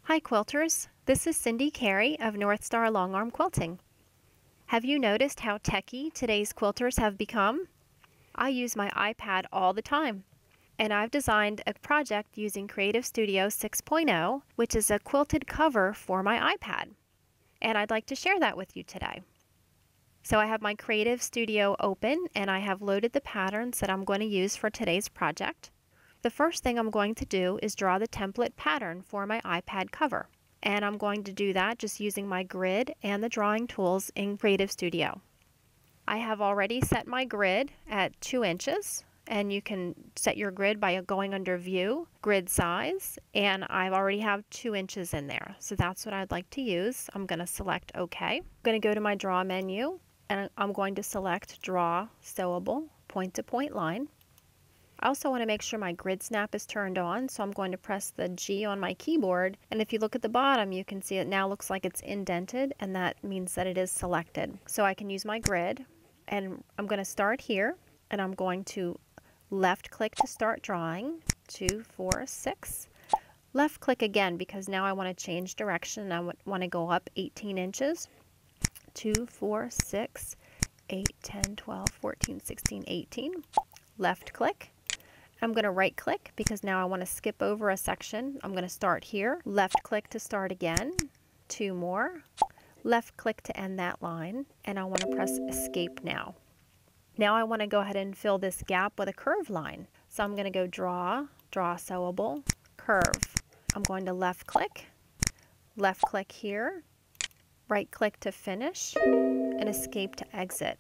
Hi quilters, this is Cindy Carey of North Star Longarm Quilting. Have you noticed how techy today's quilters have become? I use my iPad all the time, and I've designed a project using CreativeStudio 6.0, which is a quilted cover for my iPad, and I'd like to share that with you today. So I have my CreativeStudio open, and I have loaded the patterns that I'm going to use for today's project. The first thing I'm going to do is draw the template pattern for my iPad cover. And I'm going to do that just using my grid and the drawing tools in CreativeStudio. I have already set my grid at 2 inches, and you can set your grid by going under View, Grid Size, and I already have 2 inches in there. So that's what I'd like to use. I'm going to select OK. I'm going to go to my Draw menu, and I'm going to select Draw Sewable Point-to-Point Line. I also want to make sure my grid snap is turned on, so I'm going to press the G on my keyboard, and if you look at the bottom you can see it now looks like it's indented, and that means that it is selected. So I can use my grid, and I'm going to start here, and I'm going to left click to start drawing, 2, 4, 6. Left click again because now I want to change direction. I want to go up 18 inches, 2, 4, 6, 8, 10, 12, 14, 16, 18. Left click. I'm going to right click because now I want to skip over a section. I'm going to start here. Left click to start again. 2 more. Left click to end that line. And I want to press escape now. Now I want to go ahead and fill this gap with a curve line. So I'm going to go draw sewable, curve. I'm going to left click here, right click to finish, and escape to exit.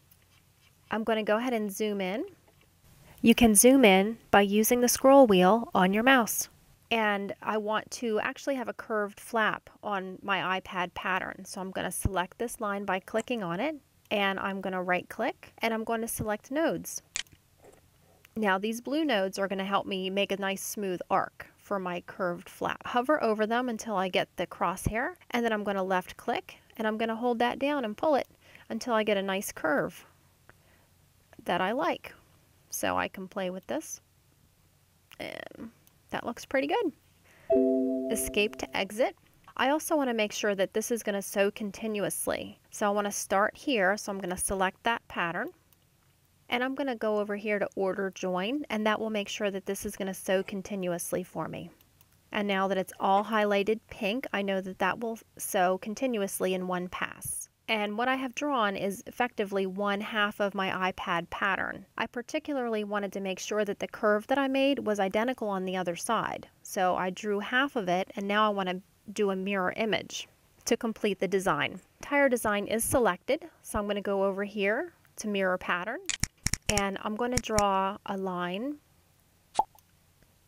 I'm going to go ahead and zoom in. You can zoom in by using the scroll wheel on your mouse. And I want to actually have a curved flap on my iPad pattern. So I'm going to select this line by clicking on it, and I'm going to right click, and I'm going to select nodes. Now these blue nodes are going to help me make a nice smooth arc for my curved flap. Hover over them until I get the crosshair, and then I'm going to left click, and I'm going to hold that down and pull it until I get a nice curve that I like. So I can play with this, and that looks pretty good. Escape to exit. I also want to make sure that this is going to sew continuously. So I want to start here, so I'm going to select that pattern, and I'm going to go over here to order join, and that will make sure that this is going to sew continuously for me. And now that it's all highlighted pink, I know that that will sew continuously in one pass. And what I have drawn is effectively 1/2 of my iPad pattern. I particularly wanted to make sure that the curve that I made was identical on the other side. So I drew half of it, and now I want to do a mirror image to complete the design. The entire design is selected, so I'm going to go over here to mirror pattern, and I'm going to draw a line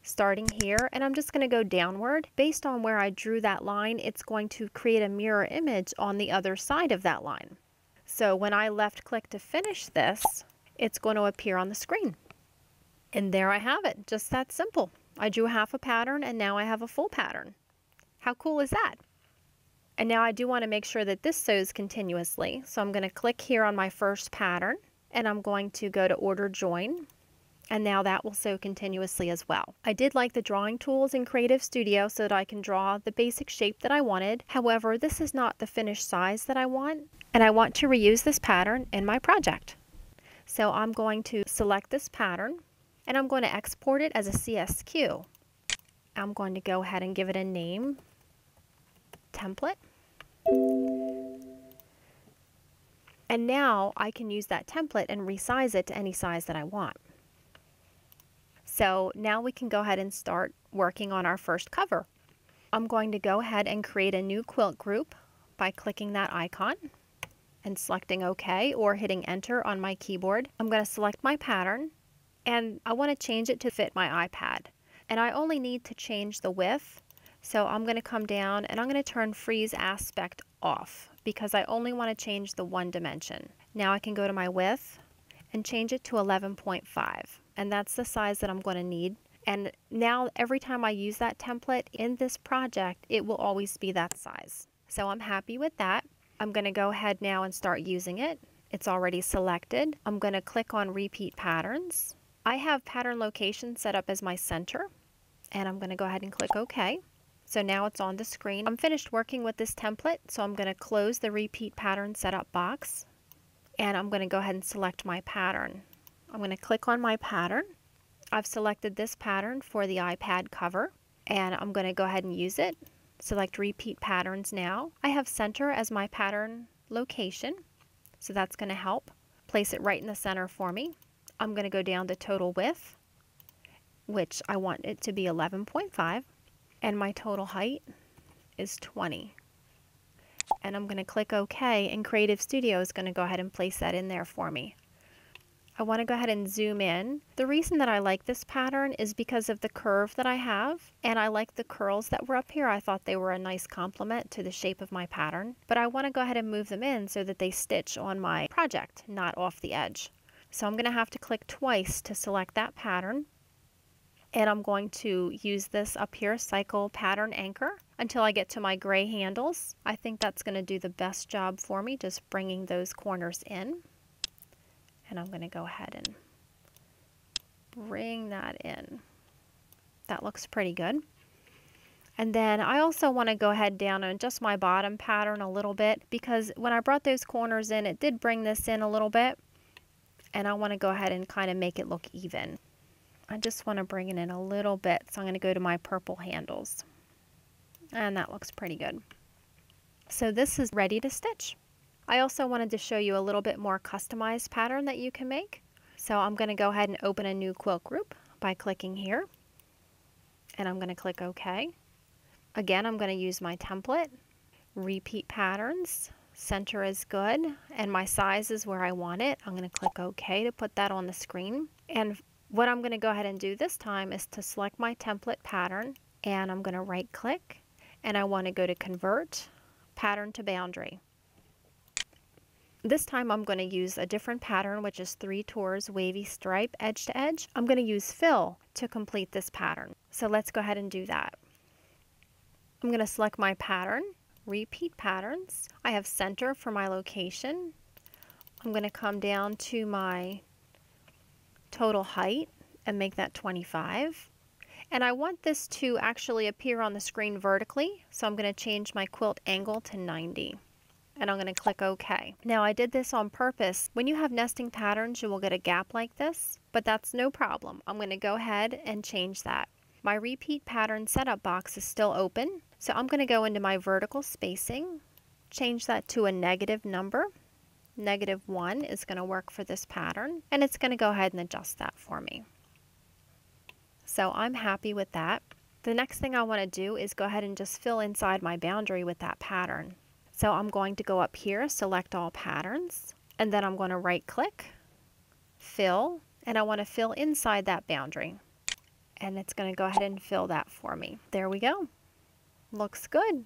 starting here, and I'm just going to go downward. Based on where I drew that line, it's going to create a mirror image on the other side of that line. So when I left click to finish this, it's going to appear on the screen. And there I have it, just that simple. I drew half a pattern, and now I have a full pattern. How cool is that? And now I do want to make sure that this sews continuously, so I'm going to click here on my first pattern, and I'm going to go to order join. And now that will sew continuously as well. I did like the drawing tools in CreativeStudio so that I can draw the basic shape that I wanted. However, this is not the finished size that I want, and I want to reuse this pattern in my project. So I'm going to select this pattern, and I'm going to export it as a CSQ. I'm going to go ahead and give it a name, template. And now I can use that template and resize it to any size that I want. So now we can go ahead and start working on our first cover. I'm going to go ahead and create a new quilt group by clicking that icon and selecting OK or hitting enter on my keyboard. I'm going to select my pattern, and I want to change it to fit my iPad. And I only need to change the width, so I'm going to come down and I'm going to turn freeze aspect off because I only want to change the one dimension. Now I can go to my width and change it to 11.5. And that's the size that I'm going to need. And now every time I use that template in this project, it will always be that size. So I'm happy with that. I'm going to go ahead now and start using it. It's already selected. I'm going to click on repeat patterns. I have pattern location set up as my center, and I'm going to go ahead and click OK. So now it's on the screen. I'm finished working with this template, so I'm going to close the repeat pattern setup box, and I'm going to go ahead and select my pattern. I'm going to click on my pattern. I've selected this pattern for the iPad cover, and I'm going to go ahead and use it. Select repeat patterns now. I have center as my pattern location, so that's going to help. Place it right in the center for me. I'm going to go down to total width, which I want it to be 11.5, and my total height is 20. And I'm going to click OK, and CreativeStudio is going to go ahead and place that in there for me. I want to go ahead and zoom in. The reason that I like this pattern is because of the curve that I have, and I like the curls that were up here. I thought they were a nice complement to the shape of my pattern, but I want to go ahead and move them in so that they stitch on my project, not off the edge. So I'm going to have to click twice to select that pattern, and I'm going to use this up here, Cycle Pattern Anchor, until I get to my gray handles. I think that's going to do the best job for me, just bringing those corners in. And I'm going to go ahead and bring that in. That looks pretty good. And then I also want to go ahead down and adjust my bottom pattern a little bit, because when I brought those corners in, it did bring this in a little bit. And I want to go ahead and kind of make it look even. I just want to bring it in a little bit, so I'm going to go to my purple handles. And that looks pretty good. So this is ready to stitch. I also wanted to show you a little bit more customized pattern that you can make. So I'm going to go ahead and open a new quilt group by clicking here. And I'm going to click OK. Again, I'm going to use my template, repeat patterns, center is good, and my size is where I want it. I'm going to click OK to put that on the screen. And what I'm going to go ahead and do this time is to select my template pattern, and I'm going to right click, and I want to go to Convert Pattern to Boundary. This time I'm going to use a different pattern, which is 3 tours wavy stripe edge to edge. I'm going to use fill to complete this pattern. So let's go ahead and do that. I'm going to select my pattern, repeat patterns. I have center for my location. I'm going to come down to my total height and make that 25. And I want this to actually appear on the screen vertically, so I'm going to change my quilt angle to 90. And I'm going to click OK. Now I did this on purpose. When you have nesting patterns, you will get a gap like this, but that's no problem. I'm going to go ahead and change that. My repeat pattern setup box is still open, so I'm going to go into my vertical spacing, change that to a negative number. -1 is going to work for this pattern, and it's going to go ahead and adjust that for me. So I'm happy with that. The next thing I want to do is go ahead and just fill inside my boundary with that pattern. So I'm going to go up here, select all patterns, and then I'm going to right click, fill, and I want to fill inside that boundary. And it's going to go ahead and fill that for me. There we go. Looks good.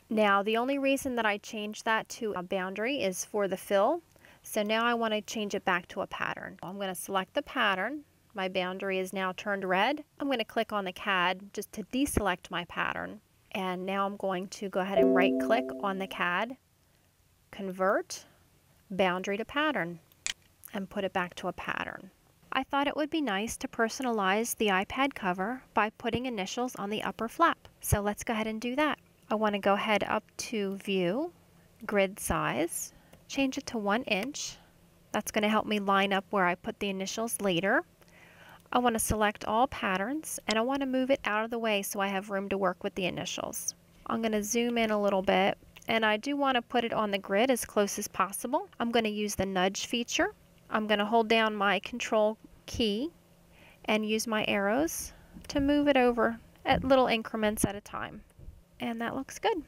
Now the only reason that I changed that to a boundary is for the fill. So now I want to change it back to a pattern. I'm going to select the pattern. My boundary is now turned red. I'm going to click on the CAD just to deselect my pattern. And now I'm going to go ahead and right click on the CAD, convert boundary to pattern, and put it back to a pattern. I thought it would be nice to personalize the iPad cover by putting initials on the upper flap. So let's go ahead and do that. I want to go ahead up to View, Grid Size, change it to 1 inch. That's going to help me line up where I put the initials later. I want to select all patterns, and I want to move it out of the way so I have room to work with the initials. I'm going to zoom in a little bit, and I do want to put it on the grid as close as possible. I'm going to use the nudge feature. I'm going to hold down my Control key and use my arrows to move it over at little increments at a time. And that looks good.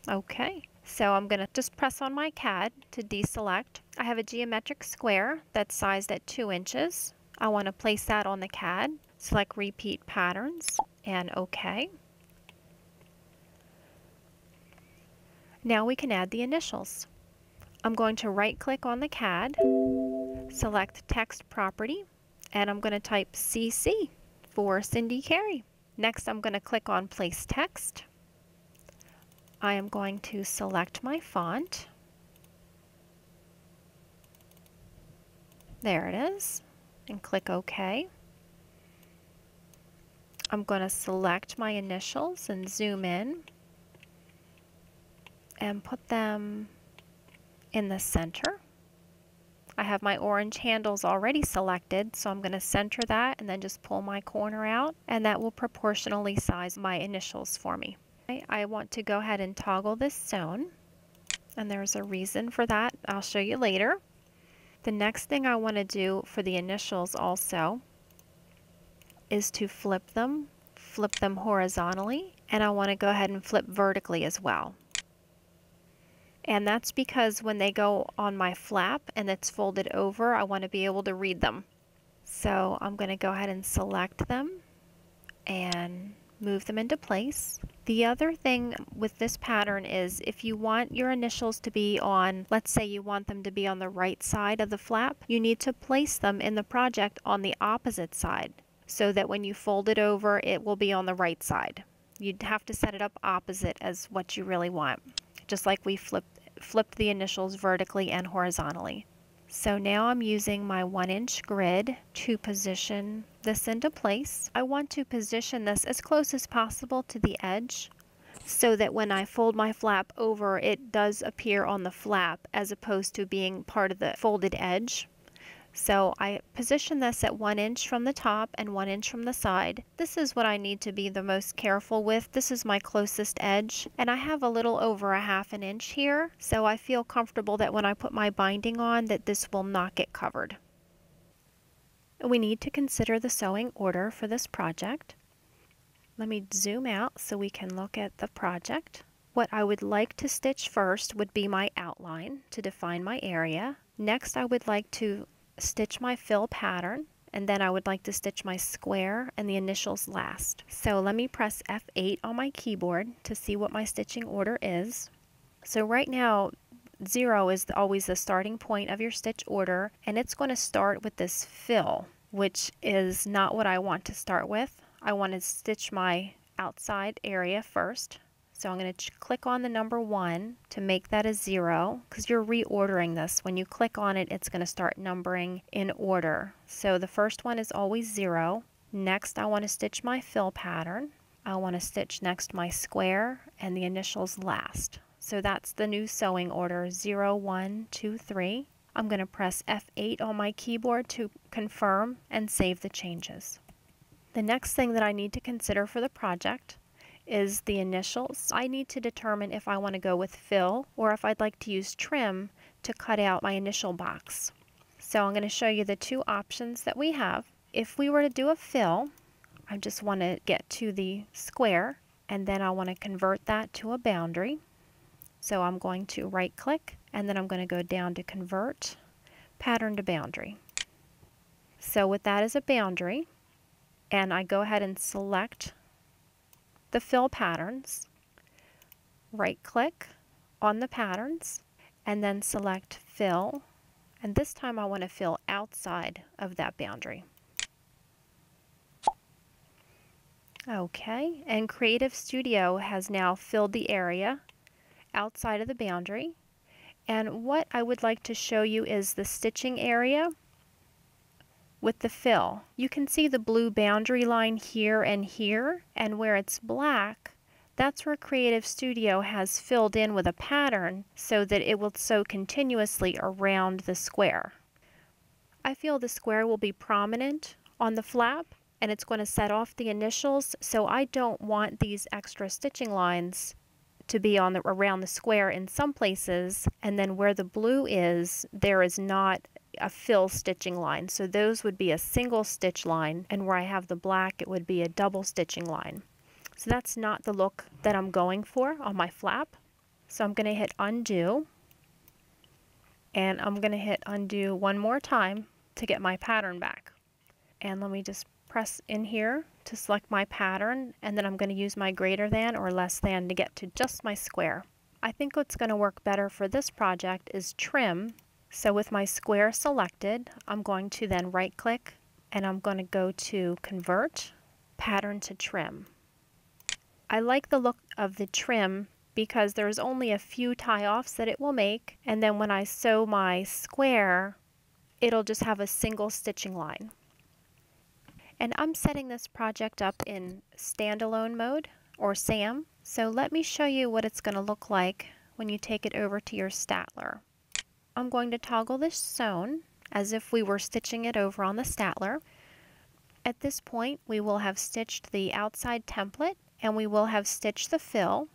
Okay, so I'm going to just press on my CAD to deselect. I have a geometric square that's sized at 2 inches. I want to place that on the CAD, select repeat patterns, and OK. Now we can add the initials. I'm going to right click on the CAD, select text property, and I'm going to type CC for Cindy Carey. Next I'm going to click on place text. I am going to select my font. There it is. And click OK. I'm going to select my initials and zoom in and put them in the center. I have my orange handles already selected, so I'm going to center that and then just pull my corner out, and that will proportionally size my initials for me. I want to go ahead and toggle this zone, and there's a reason for that. I'll show you later. The next thing I want to do for the initials also is to flip them horizontally, and I want to go ahead and flip vertically as well. And that's because when they go on my flap and it's folded over, I want to be able to read them. So I'm going to go ahead and select them and move them into place. The other thing with this pattern is if you want your initials to be on, let's say you want them to be on the right side of the flap, you need to place them in the project on the opposite side so that when you fold it over, it will be on the right side. You'd have to set it up opposite as what you really want, just like we flipped the initials vertically and horizontally. So now I'm using my 1-inch grid to position this into place. I want to position this as close as possible to the edge so that when I fold my flap over, it does appear on the flap as opposed to being part of the folded edge. So I position this at 1 inch from the top and 1 inch from the side. This is what I need to be the most careful with. This is my closest edge, and I have a little over a 1/2 inch here, so I feel comfortable that when I put my binding on that this will not get covered. We need to consider the sewing order for this project. Let me zoom out so we can look at the project. What I would like to stitch first would be my outline to define my area. Next, I would like to stitch my fill pattern, and then I would like to stitch my square and the initials last. So let me press F8 on my keyboard to see what my stitching order is. So right now 0 is always the starting point of your stitch order, and it's going to start with this fill, which is not what I want to start with. I want to stitch my outside area first. So I'm going to click on the number 1 to make that a 0, because you're reordering this. When you click on it, it's going to start numbering in order. So the first one is always 0. Next, I want to stitch my fill pattern. I want to stitch next my square and the initials last. So that's the new sewing order, 0, 1, 2, 3. I'm going to press F8 on my keyboard to confirm and save the changes. The next thing that I need to consider for the project is the initials. I need to determine if I want to go with fill or if I'd like to use trim to cut out my initial box. So I'm going to show you the two options that we have. If we were to do a fill, I just want to get to the square, and then I want to convert that to a boundary. So I'm going to right click, and then I'm going to go down to convert pattern to boundary. So with that as a boundary, and I go ahead and select the fill patterns, right click on the patterns, and then select fill, and this time I want to fill outside of that boundary. Okay, and CreativeStudio has now filled the area outside of the boundary, and what I would like to show you is the stitching area with the fill. You can see the blue boundary line here, and where it's black, that's where CreativeStudio has filled in with a pattern so that it will sew continuously around the square. I feel the square will be prominent on the flap, and it's going to set off the initials, so I don't want these extra stitching lines to be on around the square in some places, and then where the blue is, there is not a fill stitching line, so those would be a single stitch line, and where I have the black, it would be a double stitching line. So that's not the look that I'm going for on my flap. So I'm going to hit undo, and I'm going to hit undo one more time to get my pattern back. And let me just press in here to select my pattern, and then I'm going to use my greater than or less than to get to just my square. I think what's going to work better for this project is trim. So with my square selected, I'm going to then right click, and I'm going to go to convert pattern to trim. I like the look of the trim because there's only a few tie-offs that it will make, and then when I sew my square, it'll just have a single stitching line. And I'm setting this project up in standalone mode, or SAM. So let me show you what it's going to look like when you take it over to your Statler. I'm going to toggle this sewn as if we were stitching it over on the Statler. At this point, we will have stitched the outside template and we will have stitched the fill.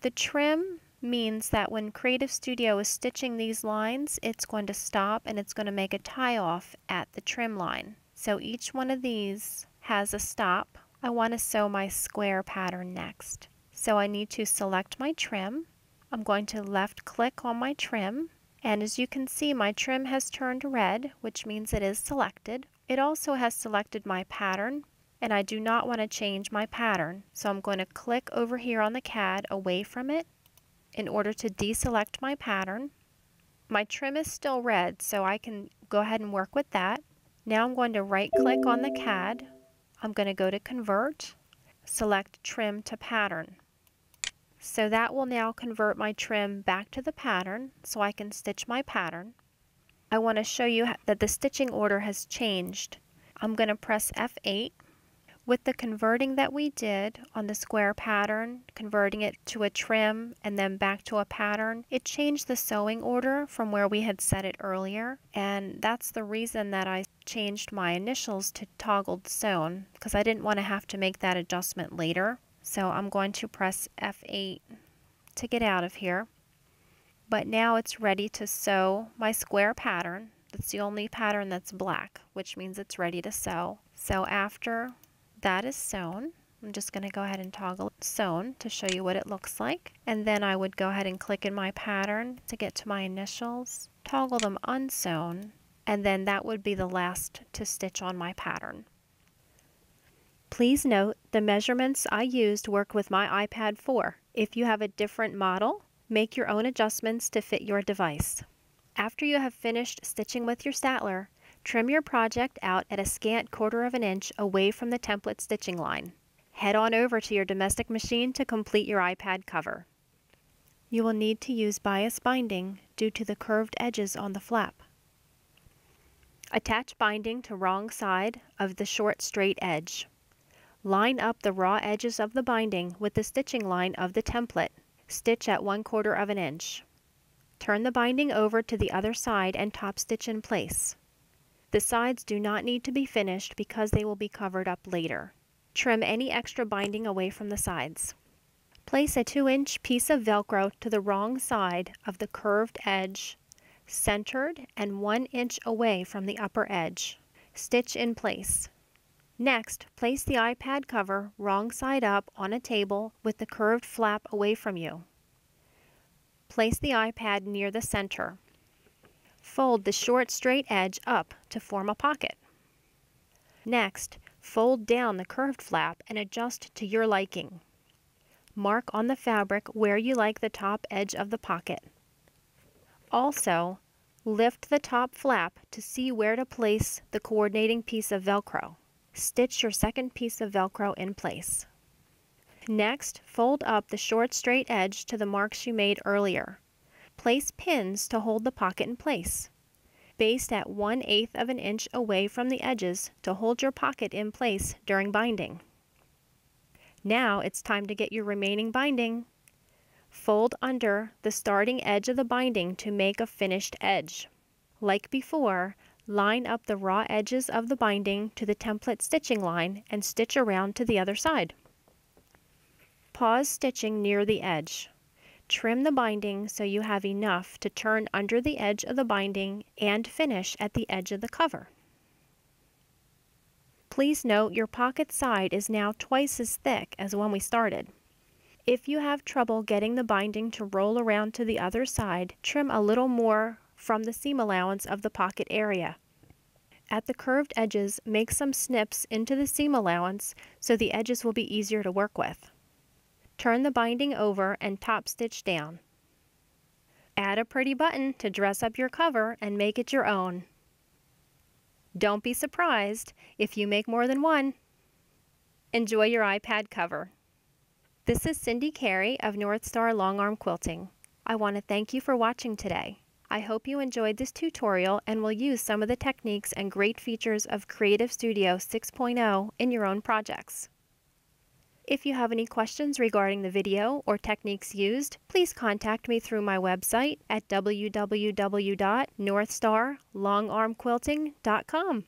The trim means that when CreativeStudio is stitching these lines, it's going to stop and it's going to make a tie off at the trim line. So each one of these has a stop. I want to sew my square pattern next. So I need to select my trim. I'm going to left click on my trim, and as you can see, my trim has turned red, which means it is selected. It also has selected my pattern, and I do not want to change my pattern. So I'm going to click over here on the CAD away from it in order to deselect my pattern. My trim is still red, so I can go ahead and work with that. Now I'm going to right click on the CAD. I'm going to go to Convert, select Trim to Pattern. So that will now convert my trim back to the pattern so I can stitch my pattern. I want to show you that the stitching order has changed. I'm going to press F8. With the converting that we did on the square pattern, converting it to a trim and then back to a pattern, it changed the sewing order from where we had set it earlier, and that's the reason that I changed my initials to toggled sewn, because I didn't want to have to make that adjustment later. So I'm going to press F8 to get out of here. But now it's ready to sew my square pattern. That's the only pattern that's black, which means it's ready to sew. So after that is sewn, I'm just going to go ahead and toggle sewn to show you what it looks like. And then I would go ahead and click in my pattern to get to my initials, toggle them unsewn, and then that would be the last to stitch on my pattern. Please note the measurements I used work with my iPad 4. If you have a different model, make your own adjustments to fit your device. After you have finished stitching with your Statler, trim your project out at a scant 1/4 of an inch away from the template stitching line. Head on over to your domestic machine to complete your iPad cover. You will need to use bias binding due to the curved edges on the flap. Attach binding to wrong side of the short straight edge. Line up the raw edges of the binding with the stitching line of the template. Stitch at 1/4 of an inch. Turn the binding over to the other side and top stitch in place. The sides do not need to be finished because they will be covered up later. Trim any extra binding away from the sides. Place a 2-inch piece of velcro to the wrong side of the curved edge, centered and 1 inch away from the upper edge. Stitch in place. Next, place the iPad cover wrong side up on a table with the curved flap away from you. Place the iPad near the center. Fold the short straight edge up to form a pocket. Next, fold down the curved flap and adjust to your liking. Mark on the fabric where you like the top edge of the pocket. Also, lift the top flap to see where to place the coordinating piece of Velcro. Stitch your second piece of Velcro in place. Next, fold up the short straight edge to the marks you made earlier. Place pins to hold the pocket in place. Baste at 1/8 of an inch away from the edges to hold your pocket in place during binding. Now it's time to get your remaining binding. Fold under the starting edge of the binding to make a finished edge. Like before, line up the raw edges of the binding to the template stitching line and stitch around to the other side. Pause stitching near the edge. Trim the binding so you have enough to turn under the edge of the binding and finish at the edge of the cover. Please note your pocket side is now twice as thick as when we started. If you have trouble getting the binding to roll around to the other side, trim a little more from the seam allowance of the pocket area. At the curved edges, make some snips into the seam allowance so the edges will be easier to work with. Turn the binding over and top stitch down. Add a pretty button to dress up your cover and make it your own. Don't be surprised if you make more than one. Enjoy your iPad cover. This is Carey of North Star Longarm Quilting. I want to thank you for watching today. I hope you enjoyed this tutorial and will use some of the techniques and great features of CreativeStudio 6.0 in your own projects. If you have any questions regarding the video or techniques used, please contact me through my website at www.northstarlongarmquilting.com.